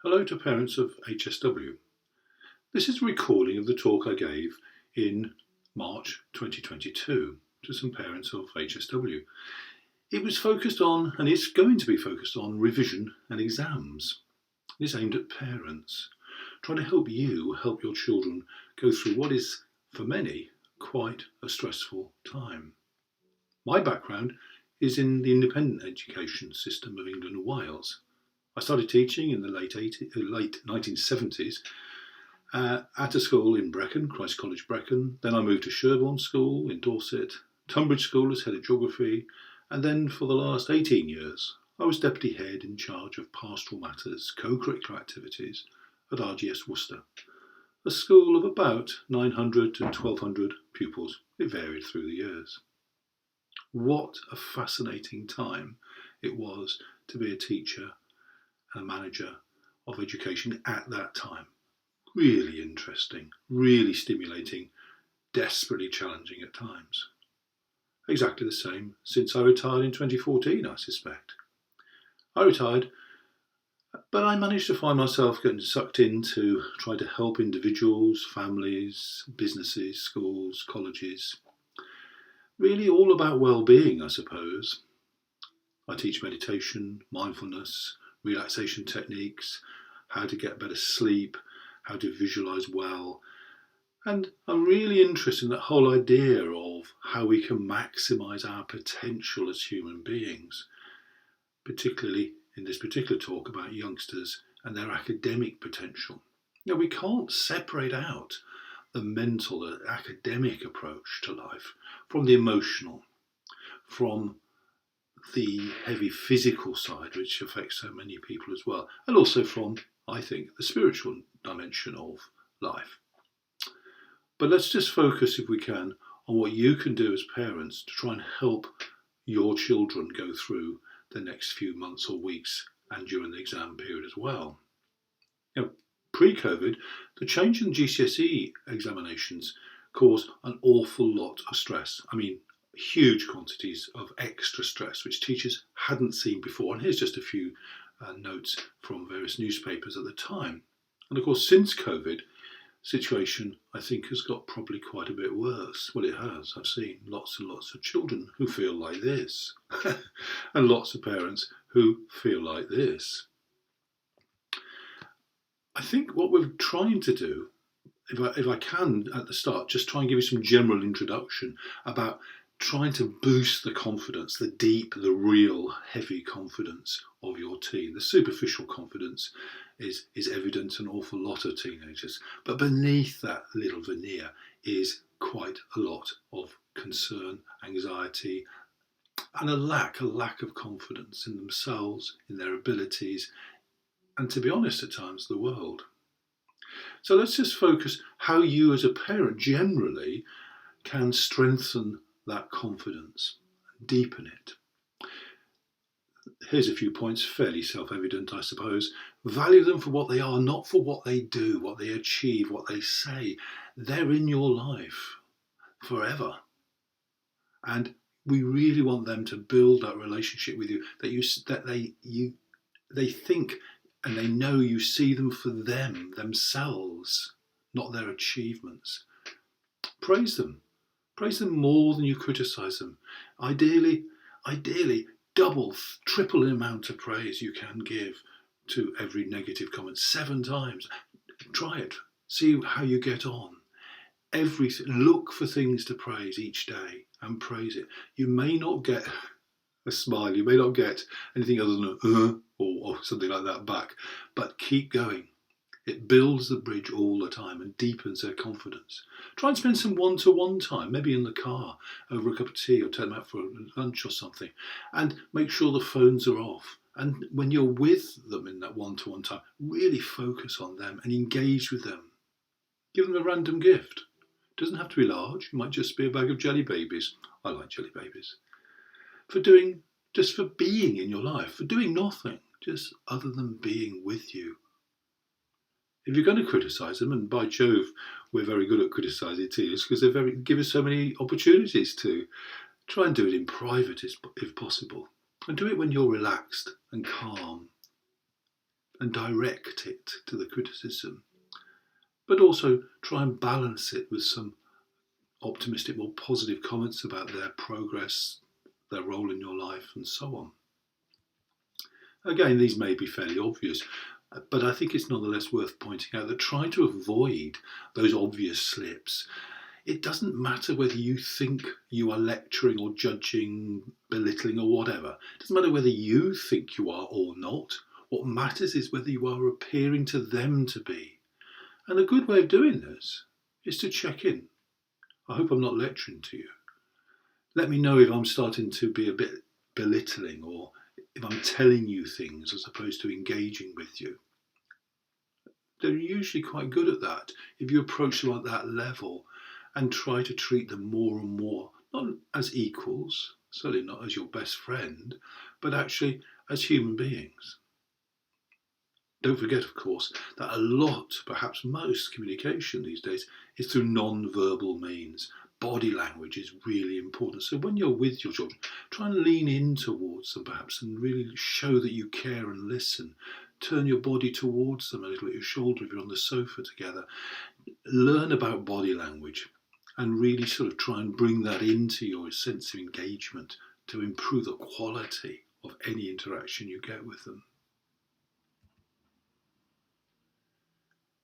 Hello to parents of HSW. This is a recording of the talk I gave in March 2022 to some parents of HSW. It was focused on, and it's going to be focused on, revision and exams. It's aimed at parents, trying to help you help your children go through what is, for many, quite a stressful time. My background is in the independent education system of England and Wales. I started teaching in the late 1970s at a school in Brecon, Christ College Brecon. Then I moved to Sherborne School in Dorset, Tunbridge School as head of geography, and then for the last 18 years I was deputy head in charge of pastoral matters, co-curricular activities at RGS Worcester, a school of about 900 to 1200 pupils. It varied through the years. What a fascinating time it was to be a teacher and a manager of education at that time. Really interesting, really stimulating, desperately challenging at times. Exactly the same since I retired in 2014, I suspect. I retired, but I managed to find myself getting sucked into trying to help individuals, families, businesses, schools, colleges. Really all about well-being, I suppose. I teach meditation, mindfulness, relaxation techniques, how to get better sleep, how to visualize well. And I'm really interested in that whole idea of how we can maximize our potential as human beings, particularly in this particular talk about youngsters and their academic potential. Now, we can't separate out the mental, the academic approach to life from the emotional, from the heavy physical side, which affects so many people as well, and also from, I think, the spiritual dimension of life. But let's just focus, if we can, on what you can do as parents to try and help your children go through the next few months or weeks and during the exam period as well. Now, pre-COVID, the change in GCSE examinations caused an awful lot of stress. I mean, huge quantities of extra stress which teachers hadn't seen before. And here's just a few notes from various newspapers at the time. And of course, since COVID, situation I think has got probably quite a bit worse. Well, it has. I've seen lots and lots of children who feel like this and lots of parents who feel like this. I think what we're trying to do, if I can at the start, just try and give you some general introduction about trying to boost the confidence, the deep, the real, heavy confidence of your teen. The superficial confidence is evident in an awful lot of teenagers, but beneath that little veneer is quite a lot of concern, anxiety, and a lack of confidence in themselves, in their abilities, and to be honest, at times, the world. So let's just focus how you as a parent generally can strengthen that confidence, deepen it. Here's a few points, fairly self-evident, I suppose. Value them for what they are, not for what they do, what they achieve, what they say. They're in your life forever. And we really want them to build that relationship with you, they think and they know you see them for themselves, not their achievements. Praise them. Praise them more than you criticise them. Ideally, double, triple the amount of praise you can give to every negative comment 7 times. Try it. See how you get on. Everything. Look for things to praise each day and praise it. You may not get a smile. You may not get anything other than or something like that back. But keep going. It builds the bridge all the time and deepens their confidence. Try and spend some one-to-one time, maybe in the car, over a cup of tea, or take them out for lunch or something. And make sure the phones are off. And when you're with them in that one-to-one time, really focus on them and engage with them. Give them a random gift. It doesn't have to be large. It might just be a bag of jelly babies. I like jelly babies. Just for being in your life, for doing nothing, just other than being with you. If you're going to criticise them, and by Jove, we're very good at criticising teachers because they give us so many opportunities to try and do it in private if possible. And do it when you're relaxed and calm. and direct it to the criticism, but also try and balance it with some optimistic, more positive comments about their progress, their role in your life, and so on. Again, these may be fairly obvious, but I think it's nonetheless worth pointing out that try to avoid those obvious slips. It doesn't matter whether you think you are lecturing or judging, belittling or whatever. It doesn't matter whether you think you are or not. What matters is whether you are appearing to them to be. And a good way of doing this is to check in. I hope I'm not lecturing to you. Let me know if I'm starting to be a bit belittling or if I'm telling you things as opposed to engaging with you. They're usually quite good at that if you approach them at that level and try to treat them more and more, not as equals, certainly not as your best friend, but actually as human beings. Don't forget, of course, that a lot, perhaps most communication these days is through non-verbal means. Body language is really important. So when you're with your children, try and lean in towards them perhaps and really show that you care and listen. Turn your body towards them a little at your shoulder if you're on the sofa together. Learn about body language and really sort of try and bring that into your sense of engagement to improve the quality of any interaction you get with them.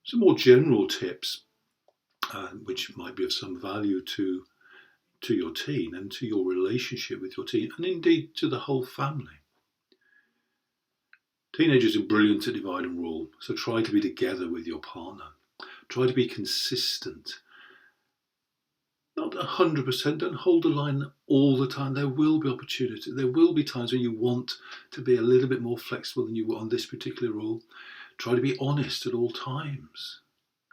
Some more general tips, which might be of some value to your teen and to your relationship with your teen, and indeed to the whole family. Teenagers are brilliant at divide and rule, so try to be together with your partner. Try to be consistent. Not 100%, don't hold the line all the time. There will be opportunity. There will be times when you want to be a little bit more flexible than you were on this particular rule. Try to be honest at all times.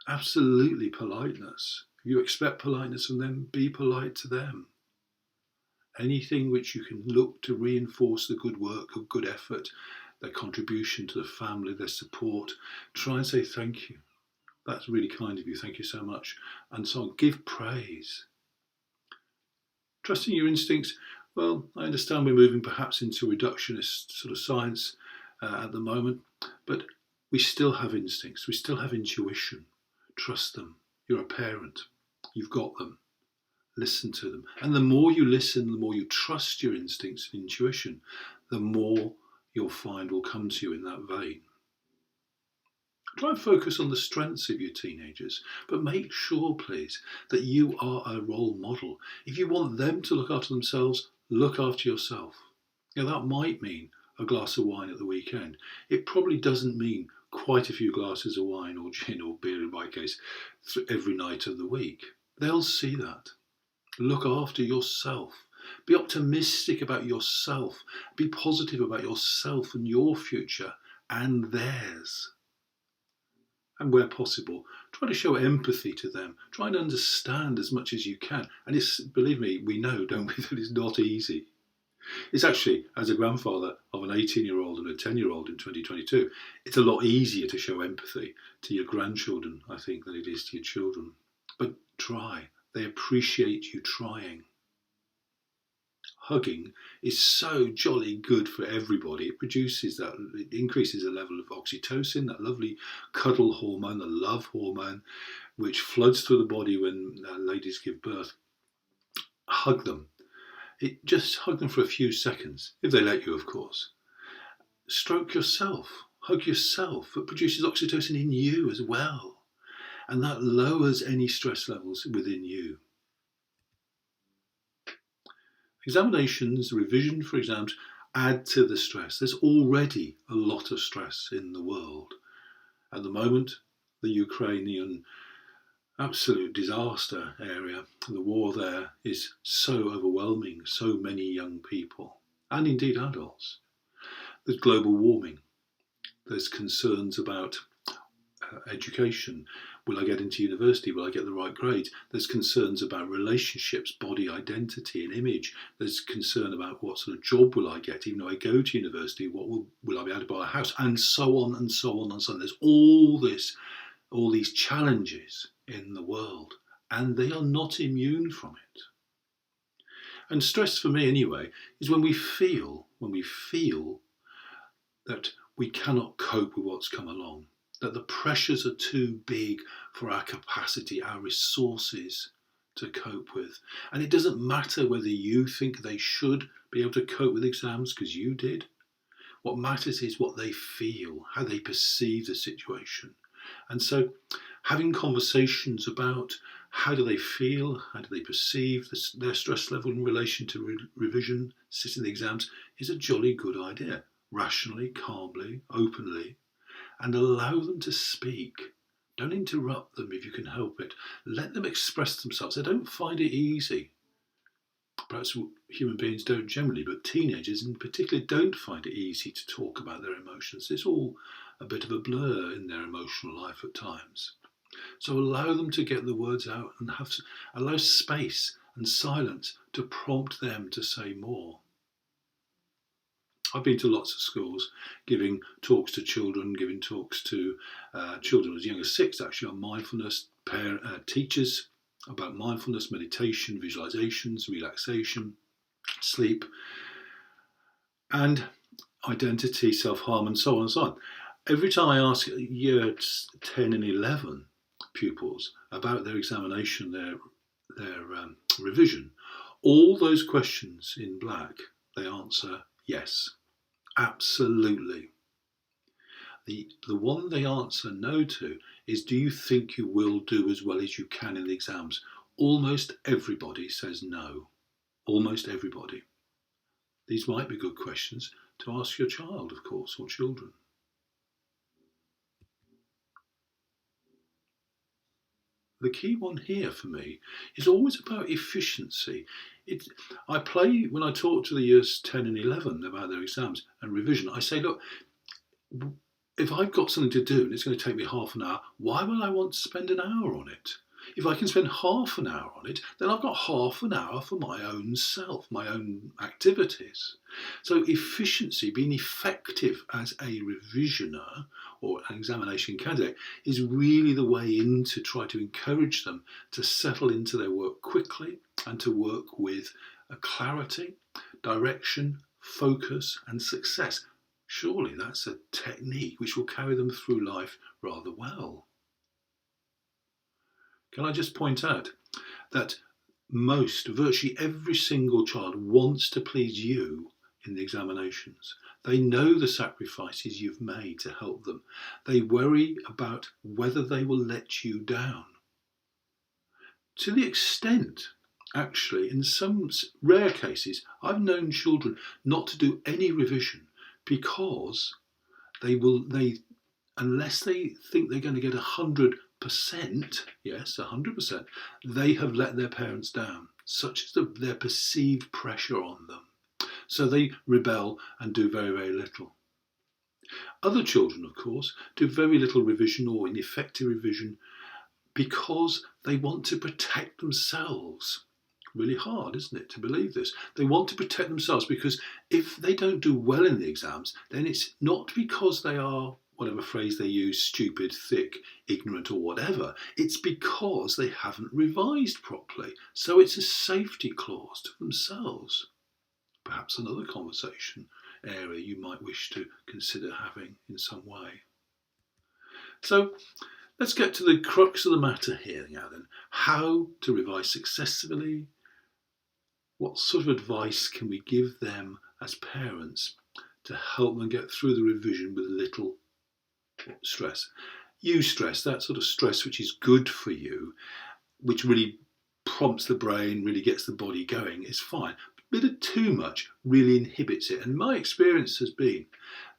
Absolutely politeness. If you expect politeness from them, be polite to them. Anything which you can look to reinforce the good work or good effort, their contribution to the family, their support, try and say thank you. That's really kind of you, thank you so much. And so on. Give praise. Trusting your instincts, well, I understand we're moving perhaps into reductionist sort of science at the moment, but we still have instincts, we still have intuition. Trust them. You're a parent. You've got them. Listen to them. And the more you listen, the more you trust your instincts and intuition, the more you'll find will come to you in that vein. Try and focus on the strengths of your teenagers, but make sure, please, that you are a role model. If you want them to look after themselves, look after yourself. Now, that might mean a glass of wine at the weekend. It probably doesn't mean quite a few glasses of wine or gin or beer in my case every night of the week. They'll see that. Look after yourself. Be optimistic about yourself. Be positive about yourself and your future and theirs. And where possible, try to show empathy to them. Try and understand as much as you can. And it's, believe me, we know, don't we, that it's not easy. It's actually, as a grandfather of an 18-year-old and a 10-year-old in 2022, it's a lot easier to show empathy to your grandchildren, I think, than it is to your children. But try. They appreciate you trying. Hugging is so jolly good for everybody. It increases the level of oxytocin, that lovely cuddle hormone, the love hormone, which floods through the body when ladies give birth. Hug them. Just hug them for a few seconds, if they let you, of course. Stroke yourself. Hug yourself. It produces oxytocin in you as well. And that lowers any stress levels within you. Examinations, revision for exams, add to the stress. There's already a lot of stress in the world. At the moment, the Ukrainian absolute disaster area, the war there is so overwhelming, so many young people, and indeed adults. There's global warming. There's concerns about education. Will I get into university? Will I get the right grades? There's concerns about relationships, body identity and image. There's concern about what sort of job will I get, even though I go to university, will I be able to buy a house? And so on and so on and so on. There's all these challenges in the world, and they are not immune from it. And stress, for me anyway, is when we feel that we cannot cope with what's come along, that the pressures are too big for our capacity, our resources to cope with. And it doesn't matter whether you think they should be able to cope with exams because you did. What matters is what they feel, how they perceive the situation. And so having conversations about how do they feel, how do they perceive their stress level in relation to revision, sitting the exams, is a jolly good idea. Rationally, calmly, openly, and allow them to speak. Don't interrupt them if you can help it. Let them express themselves. They don't find it easy. Perhaps human beings don't generally, but teenagers in particular don't find it easy to talk about their emotions. It's all a bit of a blur in their emotional life at times. So allow them to get the words out and allow space and silence to prompt them to say more. I've been to lots of schools giving talks to children, giving talks to children as young as 6 actually on mindfulness, teachers about mindfulness, meditation, visualizations, relaxation, sleep, and identity, self-harm, and so on and so on. Every time I ask year 10 and 11 pupils about their examination, their revision, all those questions in black, they answer yes, absolutely. The one they answer no to is, do you think you will do as well as you can in the exams? Almost everybody says no. Almost everybody. These might be good questions to ask your child, of course, or children. The key one here for me is always about efficiency. I play, when I talk to the years 10 and 11 about their exams and revision, I say, look, if I've got something to do and it's going to take me half an hour, why will I want to spend an hour on it? If I can spend half an hour on it, then I've got half an hour for my own self, my own activities. So efficiency, being effective as a revisioner or an examination candidate, is really the way in to try to encourage them to settle into their work quickly and to work with a clarity, direction, focus and success. Surely that's a technique which will carry them through life rather well. Can I just point out that virtually every single child wants to please you in the examinations. They know the sacrifices you've made to help them. They worry about whether they will let you down. To the extent, actually, in some rare cases, I've known children not to do any revision because unless they think they're going to get 100%, yes, 100%, they have let their parents down, such as their perceived pressure on them. So they rebel and do very, very little. Other children, of course, do very little revision or ineffective revision because they want to protect themselves. Really hard, isn't it, to believe this? They want to protect themselves because if they don't do well in the exams, then it's not because they are, whatever phrase they use, stupid, thick, ignorant or whatever. It's because they haven't revised properly. So it's a safety clause to themselves. Perhaps another conversation area you might wish to consider having in some way. So let's get to the crux of the matter here now then. How to revise successfully. What sort of advice can we give them as parents to help them get through the revision with little stress? Use stress, that sort of stress which is good for you, which really prompts the brain, really gets the body going, is fine. A bit of too much really inhibits it. And my experience has been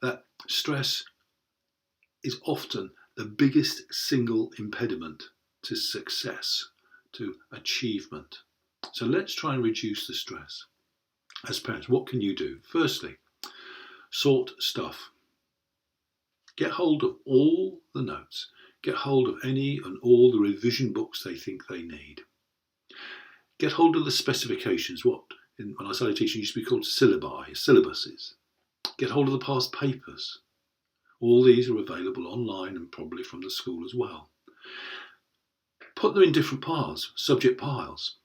that stress is often the biggest single impediment to success, to achievement. So let's try and reduce the stress. As parents, what can you do? Firstly, sort stuff. Get hold of all the notes. Get hold of any and all the revision books they think they need. Get hold of the specifications, when I started teaching, used to be called syllabuses. Get hold of the past papers. All these are available online and probably from the school as well. Put them in different piles, subject piles.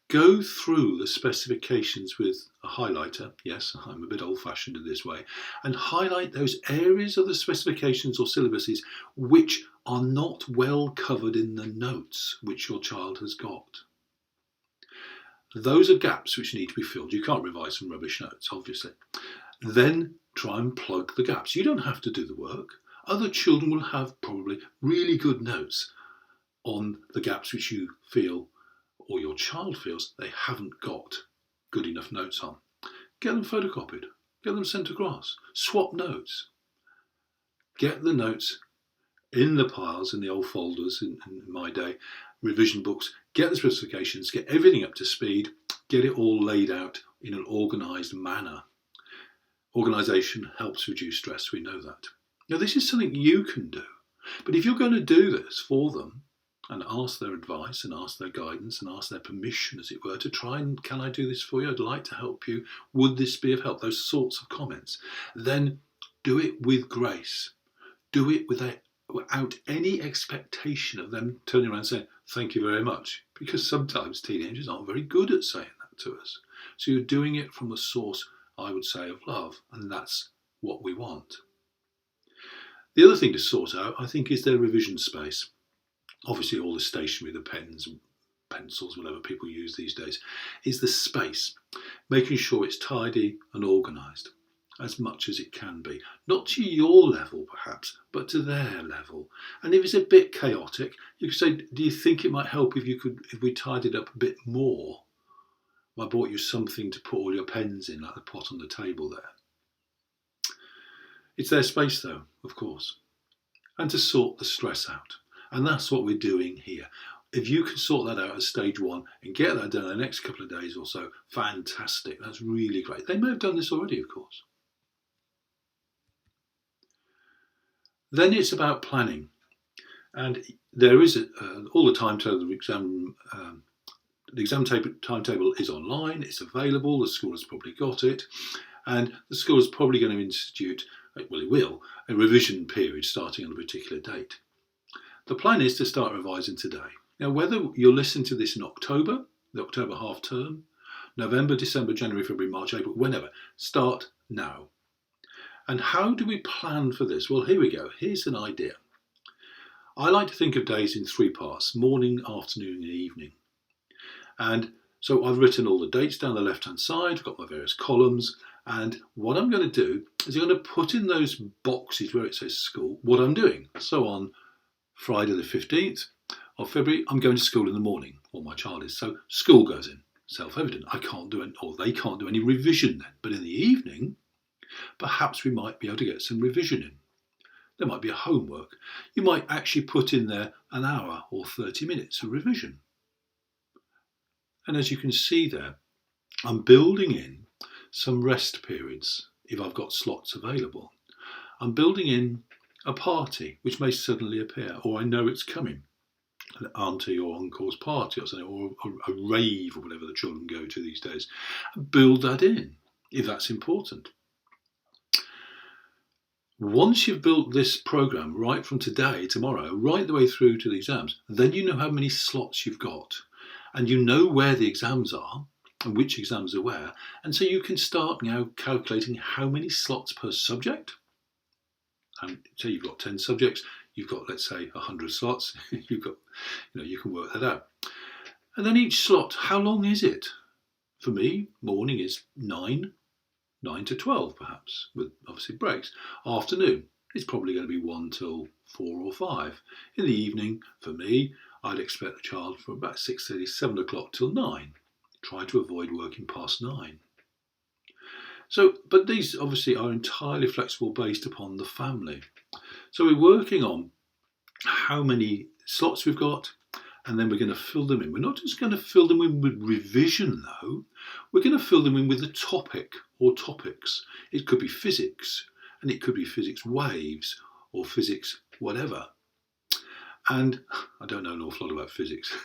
Go through the specifications with a highlighter. Yes, I'm a bit old-fashioned in this way. And highlight those areas of the specifications or syllabuses which are not well covered in the notes which your child has got. Those are gaps which need to be filled. You can't revise some rubbish notes, obviously. Then try and plug the gaps. You don't have to do the work. Other children will have probably really good notes on the gaps which you feel or your child feels they haven't got good enough notes on. Get them photocopied. Get them sent across. Swap notes. Get the notes in the piles, in the old folders in my day, revision books. Get the specifications. Get everything up to speed. Get it all laid out in an organised manner. Organisation helps reduce stress. We know that. Now, this is something you can do. But if you're going to do this for them, and ask their advice and ask their guidance and ask their permission, as it were, to try and, can I do this for you? I'd like to help you. Would this be of help? Those sorts of comments. Then do it with grace. Do it without any expectation of them turning around and saying, thank you very much. Because sometimes teenagers aren't very good at saying that to us. So you're doing it from a source, I would say, of love. And that's what we want. The other thing to sort out, I think, is their revision space. Obviously all the stationery, the pens and pencils, whatever people use these days, is the space. Making sure it's tidy and organised as much as it can be. Not to your level perhaps, but to their level. And if it's a bit chaotic, you could say, do you think it might help if we tidied up a bit more? I bought you something to put all your pens in, like the pot on the table there. It's their space though, of course. And to sort the stress out. And that's what we're doing here. If you can sort that out as stage one and get that done in the next couple of days or so, fantastic. That's really great. They may have done this already, of course. Then it's about planning. And there is all the timetable, the exam timetable is online, it's available, the school has probably got it, and the school is probably going to institute, well it will, a revision period starting on a particular date. The plan is to start revising today. Now, whether you'll listen to this in October, the October half term, November, December, January, February, March, April, whenever, start now. And how do we plan for this? Well, here we go. Here's an idea. I like to think of days in 3 parts, morning, afternoon and evening. And so I've written all the dates down the left-hand side, I've got my various columns, and what I'm going to do is I'm going to put in those boxes where it says school, what I'm doing. So on Friday the 15th of February, I'm going to school in the morning, or my child is. So school goes in, self-evident. I can't do it, or they can't do any revision then. But in the evening, perhaps we might be able to get some revision in. There might be a homework. You might actually put in there an hour or 30 minutes of revision. And as you can see there, I'm building in some rest periods if I've got slots available. I'm building in a party which may suddenly appear, or I know it's coming, an auntie or uncle's party or something, or a rave or whatever the children go to these days. Build that in if that's important. Once you've built this programme right from today, tomorrow, right the way through to the exams, then you know how many slots you've got, and you know where the exams are and which exams are where, and so you can start now calculating how many slots per subject. And say you've got 10 subjects, you've got, let's say, 100 slots. You can work that out. And then each slot, how long is it? For me, morning is 9 to 12 perhaps, with obviously breaks. Afternoon, it's probably going to be 1 till 4 or 5. In the evening, for me, I'd expect the child from about 6:30, 7 o'clock till 9. Try to avoid working past 9. So, but these obviously are entirely flexible based upon the family. So we're working on how many slots we've got, and then we're going to fill them in. We're not just going to fill them in with revision though, we're going to fill them in with the topic or topics. It could be physics, and it could be physics waves or physics whatever. And I don't know an awful lot about physics.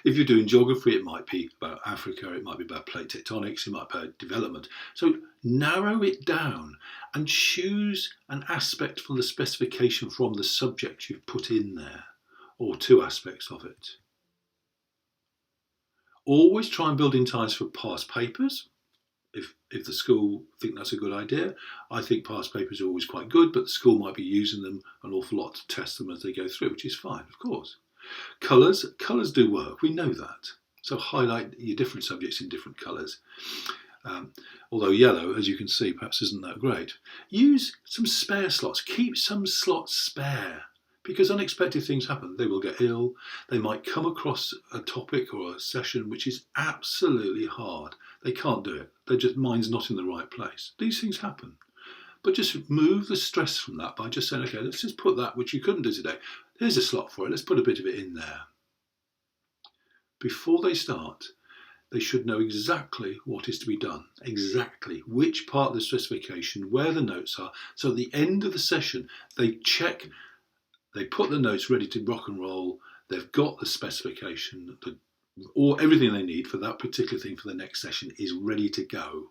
If you're doing geography, it might be about Africa, it might be about plate tectonics, it might be about development. So narrow it down and choose an aspect from the specification from the subject you've put in there, or 2 aspects of it. Always try and build in times for past papers. If the school think that's a good idea. I think past papers are always quite good, but the school might be using them an awful lot to test them as they go through, which is fine, of course. Colours do work, we know that. So highlight your different subjects in different colours. Although yellow, as you can see, perhaps isn't that great. Use some spare slots. Keep some slots spare, because unexpected things happen. They will get ill. They might come across a topic or a session which is absolutely hard. They can't do it. Their mind's not in the right place. These things happen. But just move the stress from that by just saying, okay, let's just put that which you couldn't do today. Here's a slot for it. Let's put a bit of it in there. Before they start, they should know exactly what is to be done, exactly which part of the specification, where the notes are. So at the end of the session, they check, they put the notes ready to rock and roll, they've got the specification, or everything they need for that particular thing for the next session is ready to go.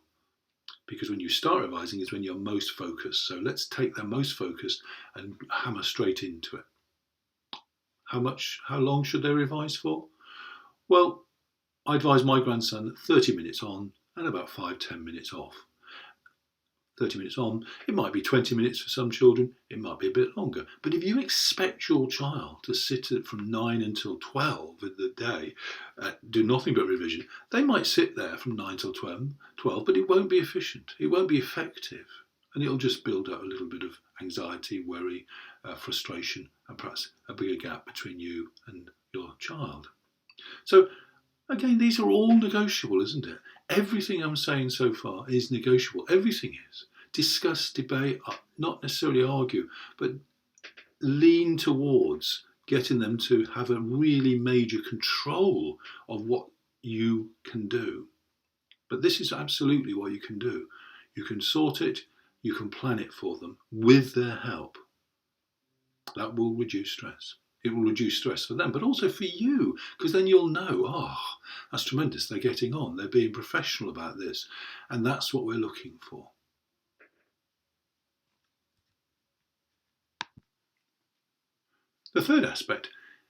Because when you start revising is when you're most focused. So let's take their most focused and hammer straight into it. How long should they revise for? Well, I advise my grandson 30 minutes on and about 5-10 minutes off. 30 minutes on, it might be 20 minutes for some children, it might be a bit longer. But if you expect your child to sit from 9 until 12 in the day, do nothing but revision, they might sit there from 9 till 12, but it won't be efficient, it won't be effective. And it'll just build up a little bit of anxiety, worry, frustration, and perhaps a bigger gap between you and your child. So, again, these are all negotiable, isn't it? Everything I'm saying so far is negotiable. Everything is. Discuss, debate, not necessarily argue, but lean towards getting them to have a really major control of what you can do. But this is absolutely what you can do. You can sort it, you can plan it for them with their help. That will reduce stress. It will reduce stress for them, but also for you, because then you'll know, oh, that's tremendous, they're getting on, they're being professional about this, and that's what we're looking for. The third aspect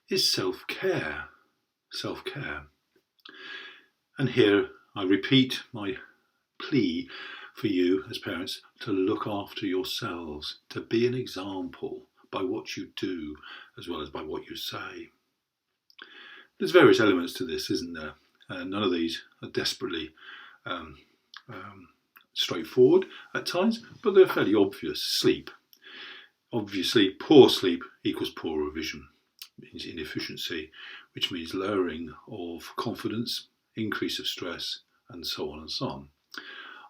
is self-care. Self-care. And here I repeat my plea for you as parents to look after yourselves, to be an example by what you do as well as by what you say. There's various elements to this, isn't there? None of these are desperately straightforward at times, but they're fairly obvious. Sleep. Obviously, poor sleep equals poor revision. It means inefficiency, which means lowering of confidence, increase of stress, and so on and so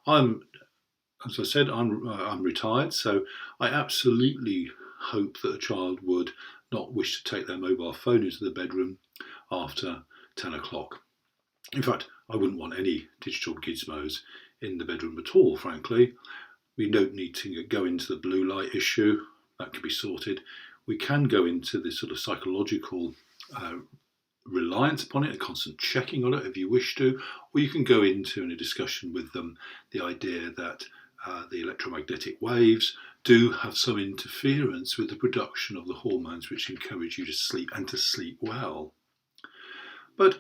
on. As I said, I'm retired, so I absolutely hope that a child would not wish to take their mobile phone into the bedroom after 10 o'clock. In fact, I wouldn't want any digital gizmos in the bedroom at all, frankly. We don't need to go into the blue light issue. That can be sorted. We can go into this sort of psychological reliance upon it, a constant checking on it if you wish to, or you can go into in a discussion with them the idea that the electromagnetic waves do have some interference with the production of the hormones which encourage you to sleep and to sleep well. But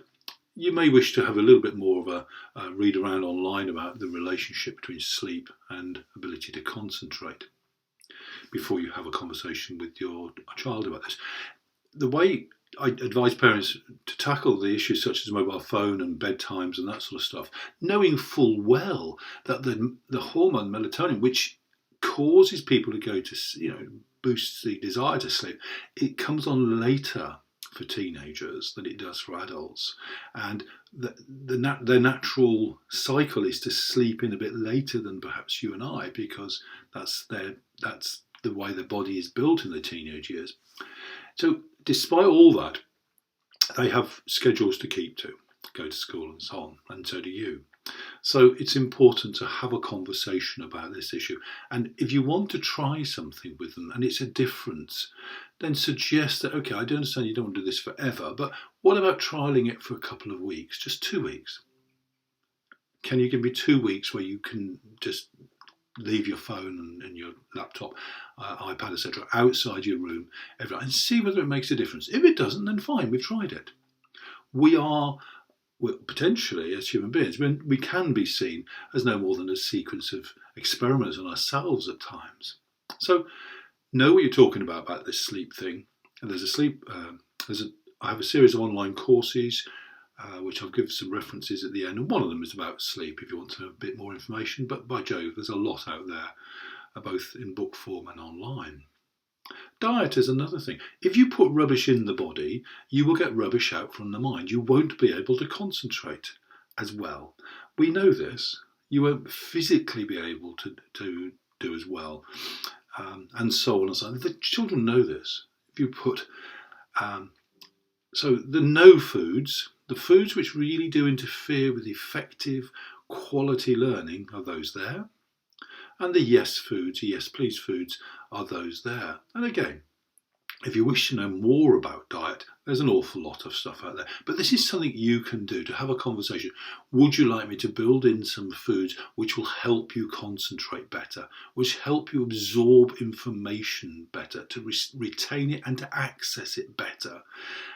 you may wish to have a little bit more of a read around online about the relationship between sleep and ability to concentrate before you have a conversation with your child about this. The way I advise parents to tackle the issues such as mobile phone and bedtimes and that sort of stuff, knowing full well that the hormone melatonin, which causes people to go to, boosts the desire to sleep, it comes on later for teenagers than it does for adults, and their natural cycle is to sleep in a bit later than perhaps you and I, because that's the way the body is built in the teenage years. So despite all that, they have schedules to keep to, go to school and so on, and so do you. So it's important to have a conversation about this issue. And if you want to try something with them and it's a difference, then suggest that, okay, I do understand you don't want to do this forever, but what about trialling it for a couple of weeks, just 2 weeks? Can you give me 2 weeks where you can just leave your phone and your laptop, iPad, etc. outside your room and see whether it makes a difference? If it doesn't, then fine, we've tried it. We are potentially as human beings, we can be seen as no more than a sequence of experiments on ourselves at times. So know what you're talking about this sleep thing. And I have a series of online courses which I'll give some references at the end, and one of them is about sleep if you want to know a bit more information. But by Jove, there's a lot out there, both in book form and online. Diet is another thing. If you put rubbish in the body, you will get rubbish out from the mind. You won't be able to concentrate as well. We know this. You won't physically be able to do as well, and so on and so on. The children know this. If you put so the no foods, the foods which really do interfere with effective quality learning, are those there. And the yes foods, yes please foods, are those there. And again, if you wish to know more about diet, there's an awful lot of stuff out there. But this is something you can do to have a conversation. Would you like me to build in some foods which will help you concentrate better, which help you absorb information better, to retain it and to access it better?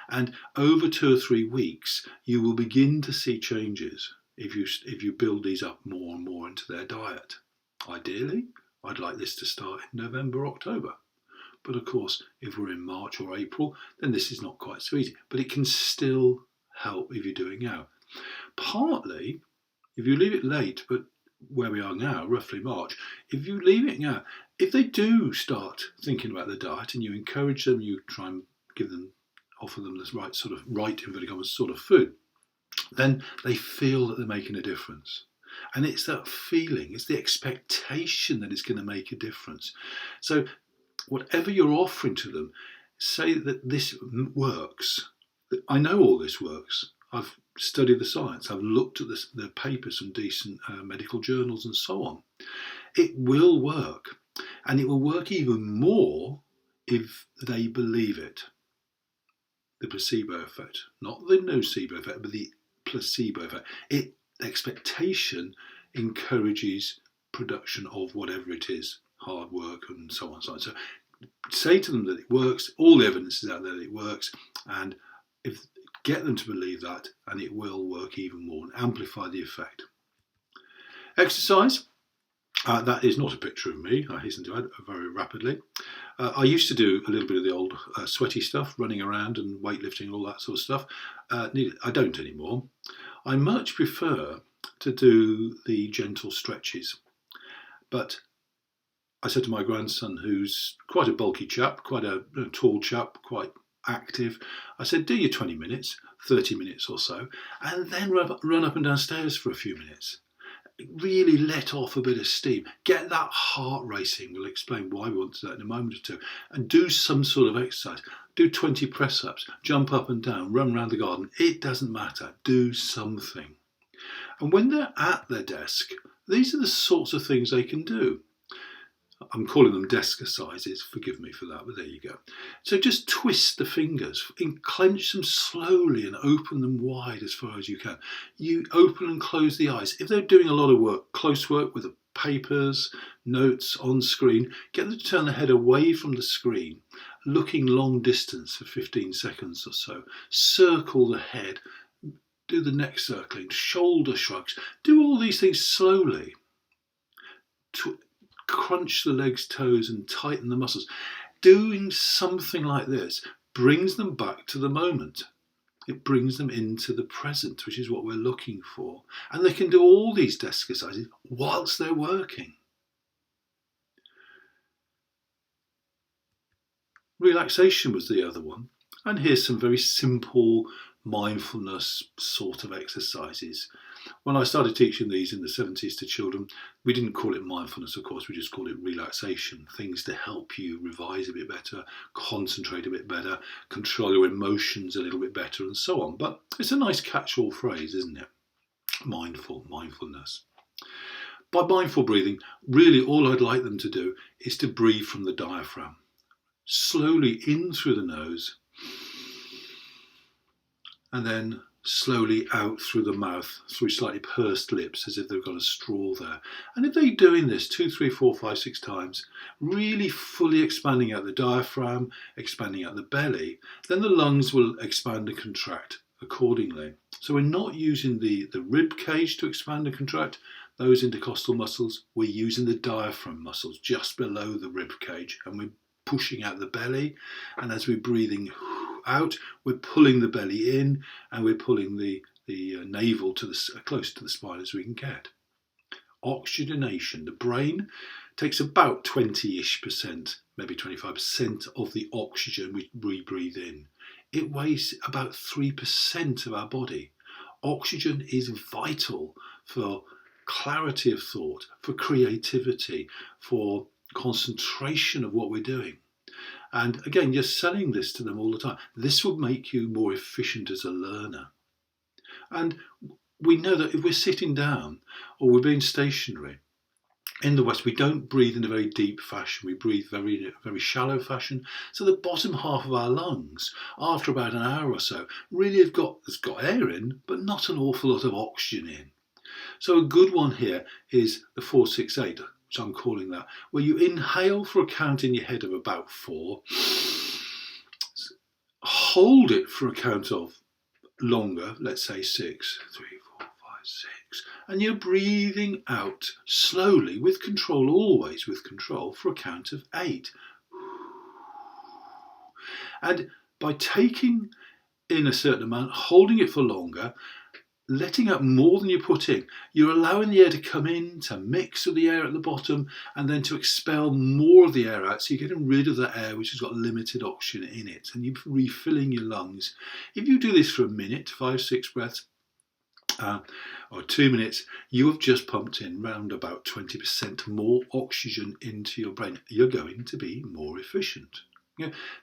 And over 2 or 3 weeks, you will begin to see changes if you build these up more and more into their diet. Ideally, I'd like this to start in November, October. But of course, if we're in March or April, then this is not quite so easy. But it can still help if you're doing now. Partly, if you leave it late, but where we are now, roughly March, if you leave it now, if they do start thinking about the diet and you encourage them, you try and offer them this right inverted commas sort of food, then they feel that they're making a difference. And it's that feeling, it's the expectation that it's going to make a difference. So whatever you're offering to them, say that this works. I know all this works. I've studied the science. I've looked at the papers from decent medical journals and so on. It will work. And it will work even more if they believe it. The placebo effect. Not the nocebo effect, but the placebo effect. Expectation encourages production of whatever it is, hard work and so on and so on. So say to them that it works, all the evidence is out there that it works, and get them to believe that, and it will work even more and amplify the effect. Exercise. That is not a picture of me, I hasten to add, very rapidly. I used to do a little bit of the old sweaty stuff, running around and weightlifting and all that sort of stuff. I don't anymore. I much prefer to do the gentle stretches. But I said to my grandson, who's quite a bulky chap, quite a tall chap, quite active, I said, do your 20 minutes, 30 minutes or so, and then run up and down stairs for a few minutes. Really let off a bit of steam. Get that heart racing. We'll explain why we want to do that in a moment or two. And do some sort of exercise. Do 20 press-ups. Jump up and down. Run around the garden. It doesn't matter. Do something. And when they're at their desk, these are the sorts of things they can do. I'm calling them desk exercises, forgive me for that, but there you go. So just twist the fingers, clench them slowly and open them wide as far as you can. You open and close the eyes. If they're doing a lot of work, close work with the papers, notes on screen, get them to turn the head away from the screen, looking long distance for 15 seconds or so. Circle the head, do the neck circling, shoulder shrugs. Do all these things slowly. Crunch the legs, toes and tighten the muscles. Doing something like this brings them back to the moment. It brings them into the present, which is what we're looking for. And they can do all these desk exercises whilst they're working. Relaxation was the other one. And here's some very simple mindfulness sort of exercises. When I started teaching these in the 70s to children, we didn't call it mindfulness, of course, we just called it relaxation. Things to help you revise a bit better, concentrate a bit better, control your emotions a little bit better and so on. But it's a nice catch-all phrase, isn't it? Mindfulness. By mindful breathing, really all I'd like them to do is to breathe from the diaphragm. Slowly in through the nose, and then slowly out through the mouth, through slightly pursed lips, as if they've got a straw there. And if they're doing this 2, 3, 4, 5, 6 times, really fully expanding out the diaphragm, expanding out the belly, then the lungs will expand and contract accordingly. So we're not using the rib cage to expand and contract those intercostal muscles. We're using the diaphragm muscles just below the rib cage, and we're pushing out the belly. And as we're breathing out, we're pulling the belly in, and we're pulling the navel to close to the spine as we can get. Oxygenation. The brain takes about 20-ish%, maybe 25% of the oxygen we breathe in. It weighs about 3% of our body. Oxygen is vital for clarity of thought, for creativity, for concentration of what we're doing. And again, you're selling this to them all the time. This will make you more efficient as a learner. And we know that if we're sitting down or we're being stationary, in the West, we don't breathe in a very deep fashion. We breathe very shallow fashion. So the bottom half of our lungs, after about an hour or so, really has got air in, but not an awful lot of oxygen in. So a good one here is the 4-6-8, which I'm calling that, where you inhale for a count in your head of about 4, hold it for a count of longer, let's say 6, 3, 4, 5, 6, and you're breathing out slowly with control, always with control, for a count of 8. And by taking in a certain amount, holding it for longer, letting out more than you put in, you're allowing the air to come in, to mix with the air at the bottom, and then to expel more of the air out. So you're getting rid of the air which has got limited oxygen in it, and you're refilling your lungs. If you do this for a minute, 5-6 breaths, or 2 minutes, you have just pumped in round about 20% more oxygen into your brain. You're going to be more efficient.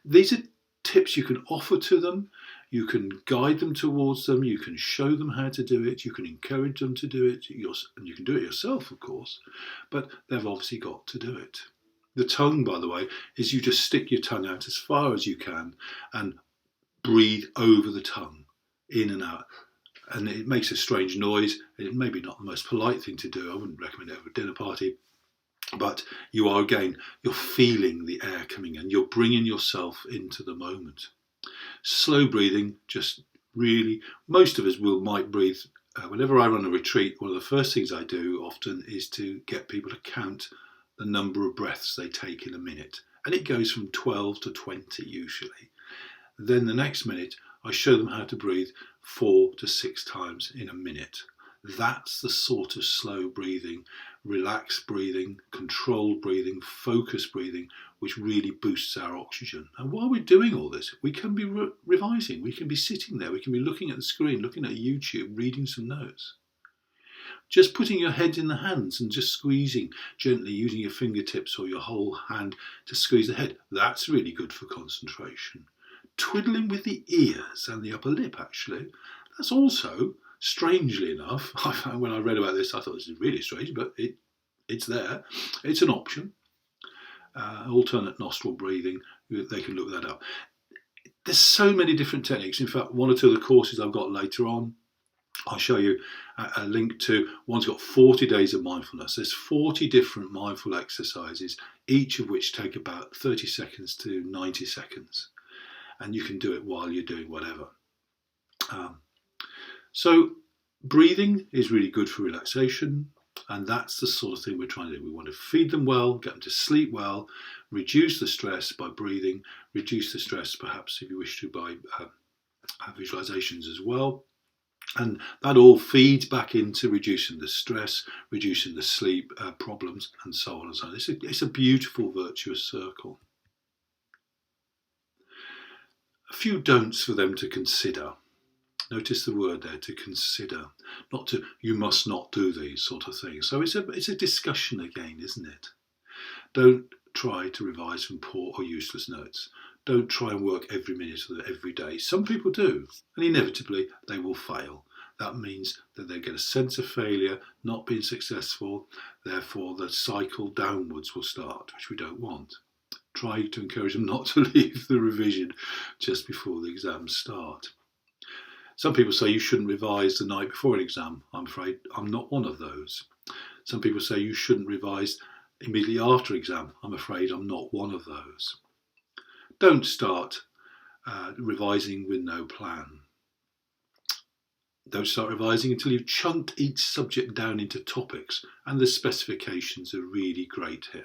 These are tips you can offer to them. You can guide them towards them. You can show them how to do it. You can encourage them to do it. And you can do it yourself, of course, but they've obviously got to do it. The tongue, by the way, is you just stick your tongue out as far as you can and breathe over the tongue, in and out. And it makes a strange noise. It may be not the most polite thing to do. I wouldn't recommend it over a dinner party. But you're feeling the air coming in. You're bringing yourself into the moment. Slow breathing, just really, most of us might breathe. Whenever I run a retreat, one of the first things I do often is to get people to count the number of breaths they take in a minute. And it goes from 12 to 20 usually. Then the next minute, I show them how to breathe 4 to 6 times in a minute. That's the sort of slow breathing, relaxed breathing, controlled breathing, focused breathing, which really boosts our oxygen. And while we're doing all this, we can be revising. We can be sitting there. We can be looking at the screen, looking at YouTube, reading some notes. Just putting your head in the hands and just squeezing gently, using your fingertips or your whole hand to squeeze the head. That's really good for concentration. Twiddling with the ears and the upper lip, actually, that's also, strangely enough, I found when I read about this, I thought this is really strange, but it's there. It's an option. Alternate nostril breathing, they can look that up. There's so many different techniques. In fact, one or two of the courses I've got later on, I'll show you a link to. One's got 40 days of mindfulness. There's 40 different mindful exercises, each of which take about 30 seconds to 90 seconds. And you can do it while you're doing whatever. So breathing is really good for relaxation, and that's the sort of thing we're trying to do. We want to feed them well, get them to sleep well, reduce the stress by breathing, reduce the stress perhaps if you wish to by visualizations as well. And that all feeds back into reducing the stress, reducing the sleep problems, and so on and so on. It's a beautiful virtuous circle. A few don'ts for them to consider. Notice the word there, to consider, not to, you must not do these sort of things. So it's a discussion again, isn't it? Don't try to revise from poor or useless notes. Don't try and work every minute of every day. Some people do, and inevitably they will fail. That means that they get a sense of failure, not being successful, therefore the cycle downwards will start, which we don't want. Try to encourage them not to leave the revision just before the exams start. Some people say you shouldn't revise the night before an exam. I'm afraid I'm not one of those. Some people say you shouldn't revise immediately after exam. I'm afraid I'm not one of those. Don't start revising with no plan. Don't start revising until you've chunked each subject down into topics, and the specifications are really great here.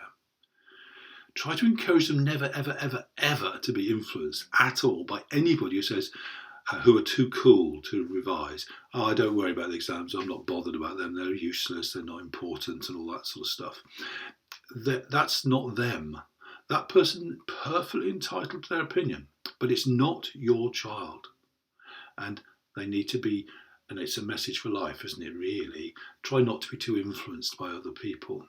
Try to encourage them never, ever, ever, ever to be influenced at all by anybody who says, who are too cool to revise. Oh, don't worry about the exams, I'm not bothered about them, they're useless, they're not important, and all that sort of stuff. That's not them. That person perfectly entitled to their opinion, but it's not your child. And they need to be, and it's a message for life, isn't it, really? Try not to be too influenced by other people.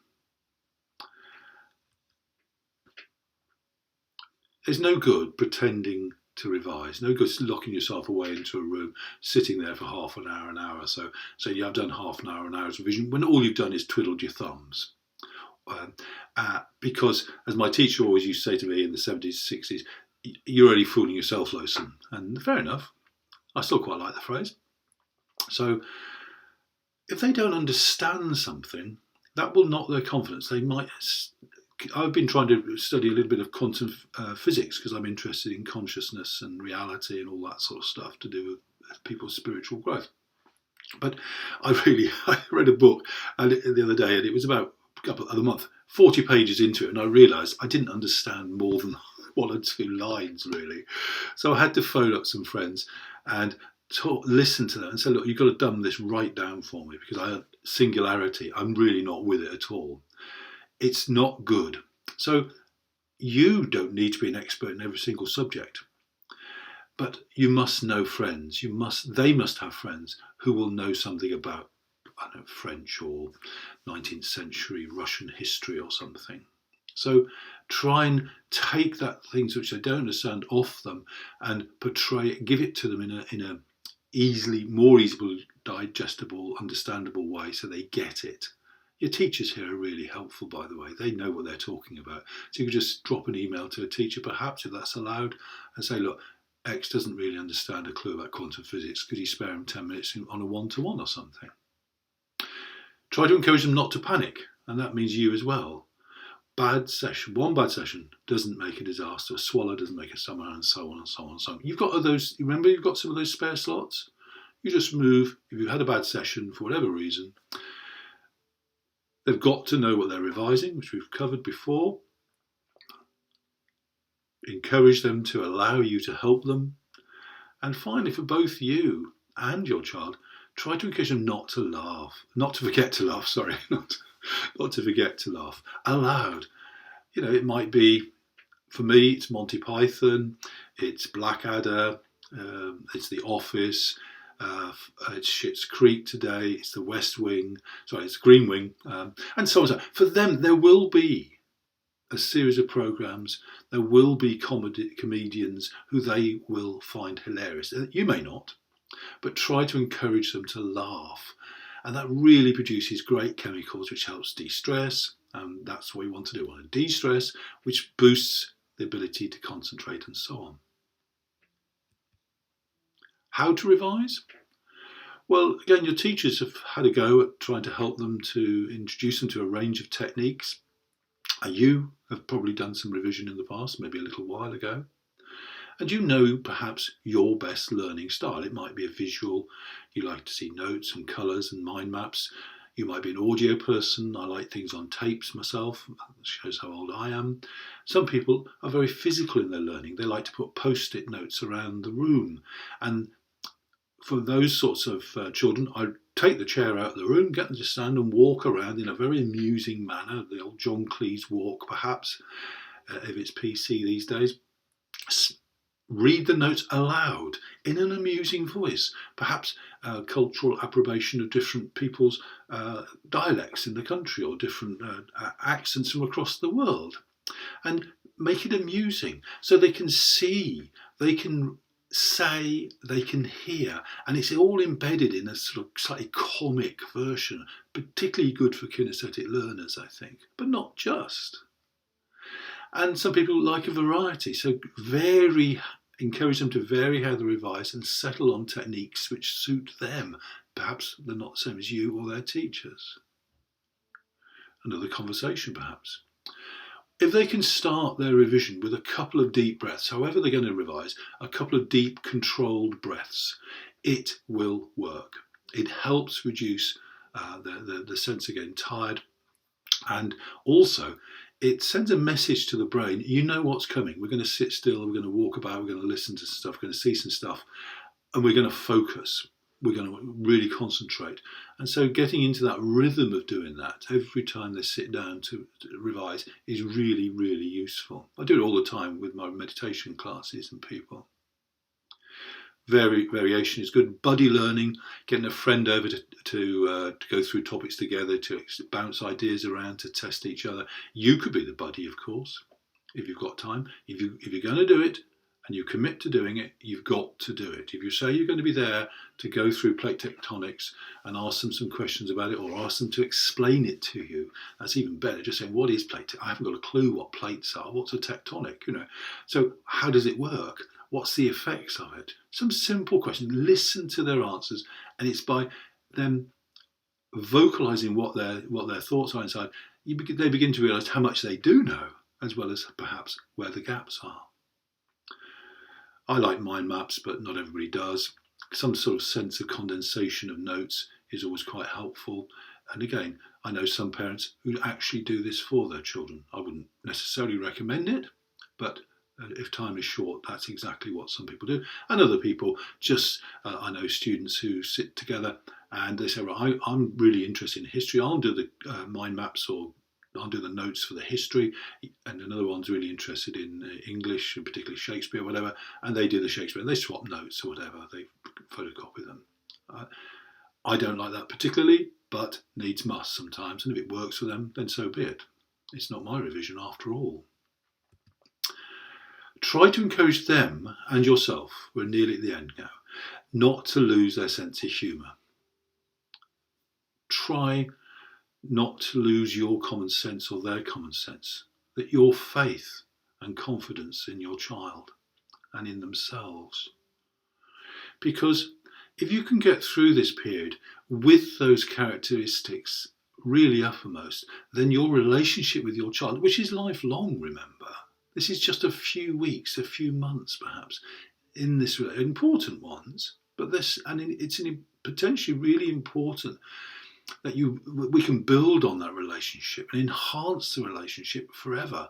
There's no good pretending to revise, no good locking yourself away into a room, sitting there for half an hour or so, saying you have done half an hour's revision, when all you've done is twiddled your thumbs. Because, as my teacher always used to say to me in the 70s, 60s, you're only fooling yourself, Lowson. And fair enough, I still quite like the phrase. So, if they don't understand something, that will knock their confidence. I've been trying to study a little bit of quantum physics because I'm interested in consciousness and reality and all that sort of stuff to do with people's spiritual growth. But I read a book the other day, and it was about a couple of the month, 40 pages into it, and I realised I didn't understand more than one or two lines really. So I had to phone up some friends and listen to them and say, look, you've got to dumb this right down for me because I had singularity. I'm really not with it at all. It's not good. So you don't need to be an expert in every single subject, but you must know friends. They must have friends who will know something about, I don't know, French or 19th century Russian history or something. So try and take that things which they don't understand off them and portray it, give it to them in a more easily digestible, understandable way so they get it. Your teachers here are really helpful, by the way. They know what they're talking about. So you can just drop an email to a teacher, perhaps, if that's allowed, and say, look, X doesn't really understand a clue about quantum physics. Could you spare him 10 minutes on a one-to-one or something? Try to encourage them not to panic, and that means you as well. One bad session doesn't make a disaster. A swallow doesn't make a summer, and so on and so on and so on. You've got remember you've got some of those spare slots? You just move. If you've had a bad session for whatever reason, they've got to know what they're revising, which we've covered before. Encourage them to allow you to help them. And finally, for both you and your child, try to encourage them not to forget to laugh aloud. It might be, for me, it's Monty Python, it's Blackadder, it's The Office, it's Schitt's Creek today, it's The West Wing, it's Green Wing, and so on. So for them, there will be a series of programs, there will be comedians who they will find hilarious. You may not, but try to encourage them to laugh. And that really produces great chemicals, which helps de-stress. And that's what we want to do. We want to de-stress, which boosts the ability to concentrate and so on. How to revise? Well, again, your teachers have had a go at trying to help them to introduce them to a range of techniques. You have probably done some revision in the past, maybe a little while ago. And you know perhaps your best learning style. It might be a visual. You like to see notes and colours and mind maps. You might be an audio person. I like things on tapes myself. That shows how old I am. Some people are very physical in their learning. They like to put post-it notes around the room. And for those sorts of children, I take the chair out of the room, get them to stand and walk around in a very amusing manner. The old John Cleese walk, perhaps, if it's PC these days. Read the notes aloud in an amusing voice, perhaps cultural approbation of different people's dialects in the country or different accents from across the world, and make it amusing so they can see, they can say, they can hear, and it's all embedded in a sort of slightly comic version, particularly good for kinesthetic learners, I think, but not just. And some people like a variety, so encourage them to vary how they revise and settle on techniques which suit them. Perhaps they're not the same as you or their teachers. Another conversation, perhaps. If they can start their revision with a couple of deep breaths, however they're going to revise, a couple of deep controlled breaths, it will work. It helps reduce the sense of getting tired, and also it sends a message to the brain. You know what's coming. We're going to sit still, we're going to walk about, we're going to listen to stuff, we're going to see some stuff, and we're going to focus. We're going to really concentrate. And so getting into that rhythm of doing that every time they sit down to revise is really, really useful. I do it all the time with my meditation classes and people. Variation is good. Buddy learning, getting a friend over to go through topics together, to bounce ideas around, to test each other. You could be the buddy, of course, if you've got time. If you're going to do it and you commit to doing it, you've got to do it. If you say you're going to be there to go through plate tectonics and ask them some questions about it, or ask them to explain it to you, that's even better. Just saying, what is plate? I haven't got a clue what plates are. What's a tectonic? So how does it work? What's the effects of it? Some simple questions. Listen to their answers, and it's by them vocalising what their thoughts are inside. They begin to realise how much they do know, as well as perhaps where the gaps are. I like mind maps, but not everybody does. Some sort of sense of condensation of notes is always quite helpful. And again, I know some parents who actually do this for their children. I wouldn't necessarily recommend it, but if time is short, that's exactly what some people do. And other people just, I know students who sit together and they say, right, I'm really interested in history. I'll do the mind maps, or I'll do the notes for the history. And another one's really interested in English, and particularly Shakespeare or whatever. And they do the Shakespeare, and they swap notes or whatever. They photocopy them. I don't like that particularly, but needs must sometimes. And if it works for them, then so be it. It's not my revision after all. Try to encourage them and yourself, we're nearly at the end now, not to lose their sense of humour. Try not to lose your common sense or their common sense, that your faith and confidence in your child and in themselves. Because if you can get through this period with those characteristics really uppermost, then your relationship with your child, which is lifelong, remember, this is just a few weeks, a few months perhaps, in this important ones, but it's potentially really important that we can build on that relationship and enhance the relationship forever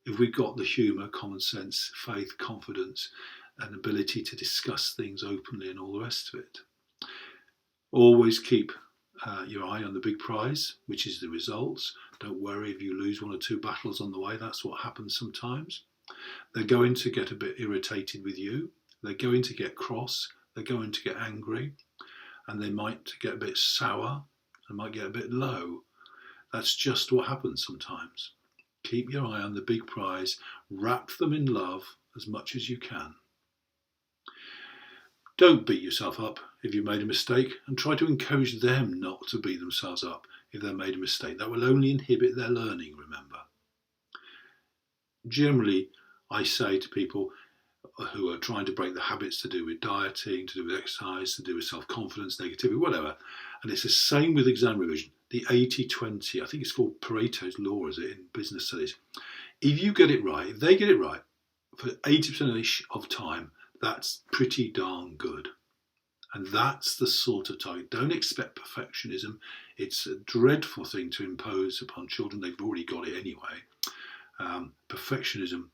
if we've got the humour, common sense, faith, confidence, and ability to discuss things openly and all the rest of it. Always keep your eye on the big prize, which is the results. Don't worry if you lose one or two battles on the way. That's what happens sometimes. They're going to get a bit irritated with you. They're going to get cross. They're going to get angry. And they might get a bit sour. They might get a bit low. That's just what happens sometimes. Keep your eye on the big prize. Wrap them in love as much as you can. Don't beat yourself up if you made a mistake, and try to encourage them not to beat themselves up if they made a mistake. That will only inhibit their learning, remember. Generally, I say to people who are trying to break the habits to do with dieting, to do with exercise, to do with self-confidence, negativity, whatever, and it's the same with exam revision, the 80-20, I think it's called Pareto's law, is it, in business studies. If you get it right, if they get it right, for 80% of time, that's pretty darn good. And that's the sort of target. Don't expect perfectionism. It's a dreadful thing to impose upon children. They've already got it anyway. Perfectionism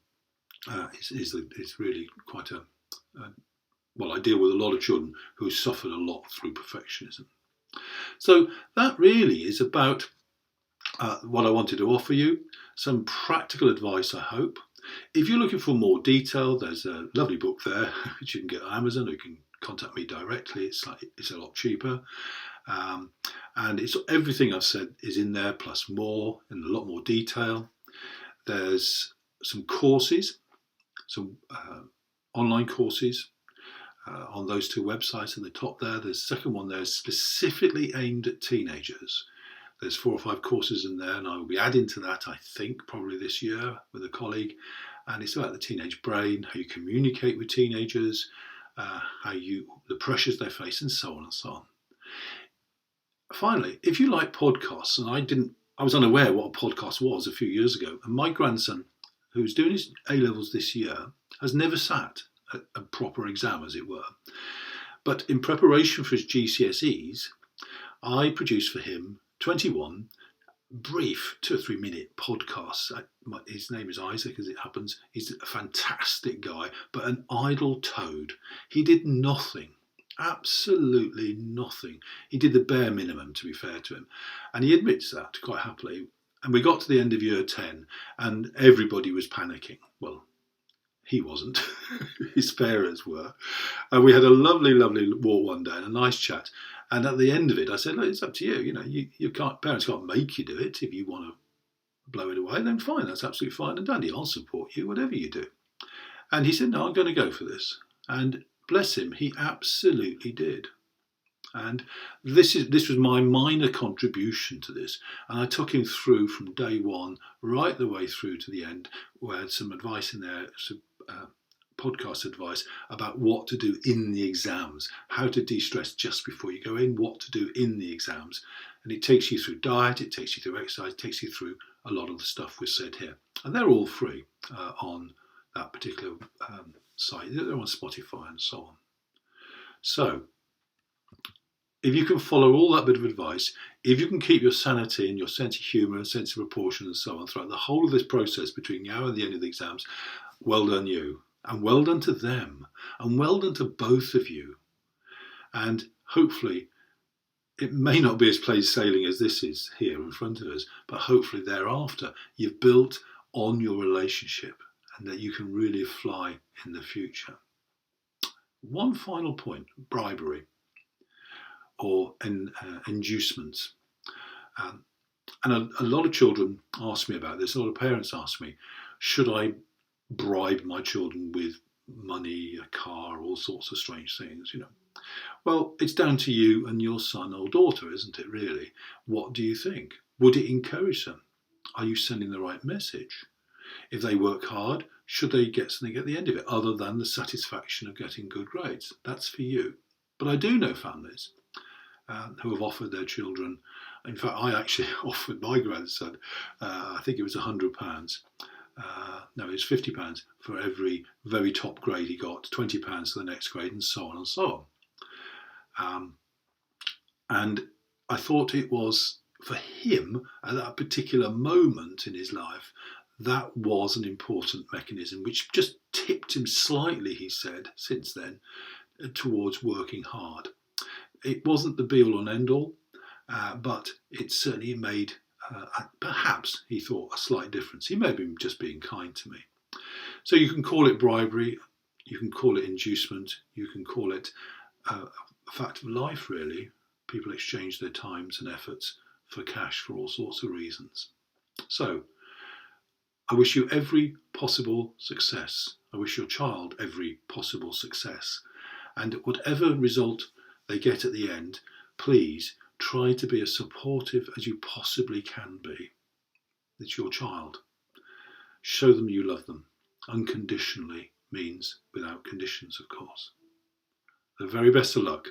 is really quite I deal with a lot of children who suffered a lot through perfectionism. So that really is about what I wanted to offer you. Some practical advice, I hope. If you're looking for more detail, there's a lovely book there, which you can get on Amazon, or you can contact me directly. It's a lot cheaper. And it's everything I've said is in there, plus more, in a lot more detail. There's some courses, some online courses on those two websites at the top there. There's a second one there specifically aimed at teenagers. There's 4 or 5 courses in there, and I will be adding to that, I think, probably this year with a colleague. And it's about the teenage brain, how you communicate with teenagers, the pressures they face, and so on and so on. Finally, if you like podcasts, and I was unaware what a podcast was a few years ago, and my grandson, who's doing his A-levels this year, has never sat a proper exam, as it were. But in preparation for his GCSEs, I produced for him 21 brief 2 or 3 minute podcasts. His name is Isaac, as it happens. He's a fantastic guy, but an idle toad. He did nothing, absolutely nothing. He did the bare minimum, to be fair to him, and he admits that quite happily. And we got to the end of year 10 and everybody was panicking. Well, he wasn't. His parents were. And we had a lovely walk one day and a nice chat. And at the end of it, I said, look, it's up to you. You know, parents can't make you do it. If you want to blow it away, then fine. That's absolutely fine and dandy. I'll support you, whatever you do. And he said, no, I'm going to go for this. And bless him, he absolutely did. And this was my minor contribution to this. And I took him through from day one right the way through to the end. We had some advice in there, some podcast advice about what to do in the exams, how to de-stress just before you go in, what to do in the exams. And it takes you through diet, it takes you through exercise, it takes you through a lot of the stuff we've said here. And they're all free on that particular site. They're on Spotify and so on. So, if you can follow all that bit of advice, if you can keep your sanity and your sense of humour and sense of proportion and so on throughout the whole of this process between now and the end of the exams, well done you. And well done to them. And well done to both of you. And hopefully, it may not be as plain sailing as this is here in front of us, but hopefully thereafter, you've built on your relationship and that you can really fly in the future. One final point, bribery or inducements. And a lot of children ask me about this. A lot of parents ask me, should I bribe my children with money, a car, all sorts of strange things, you know? Well, it's down to you and your son or daughter, isn't it, really? What do you think? Would it encourage them? Are you sending the right message? If they work hard, should they get something at the end of it other than the satisfaction of getting good grades? That's for you. But I do know families who have offered their children. In fact, I actually offered my grandson, I think it was £100. No, it was £50 for every very top grade he got, £20 for the next grade, and so on and so on. And I thought it was, for him, at that particular moment in his life, that was an important mechanism which just tipped him slightly, he said, since then, towards working hard. It wasn't the be-all and end-all, but it certainly made, perhaps, he thought, a slight difference. He may have been just being kind to me. So you can call it bribery, you can call it inducement, you can call it a fact of life, really. People exchange their times and efforts for cash for all sorts of reasons. So, I wish you every possible success. I wish your child every possible success. And whatever result they get at the end, please try to be as supportive as you possibly can be. It's your child. Show them you love them. Unconditionally means without conditions, of course. The very best of luck.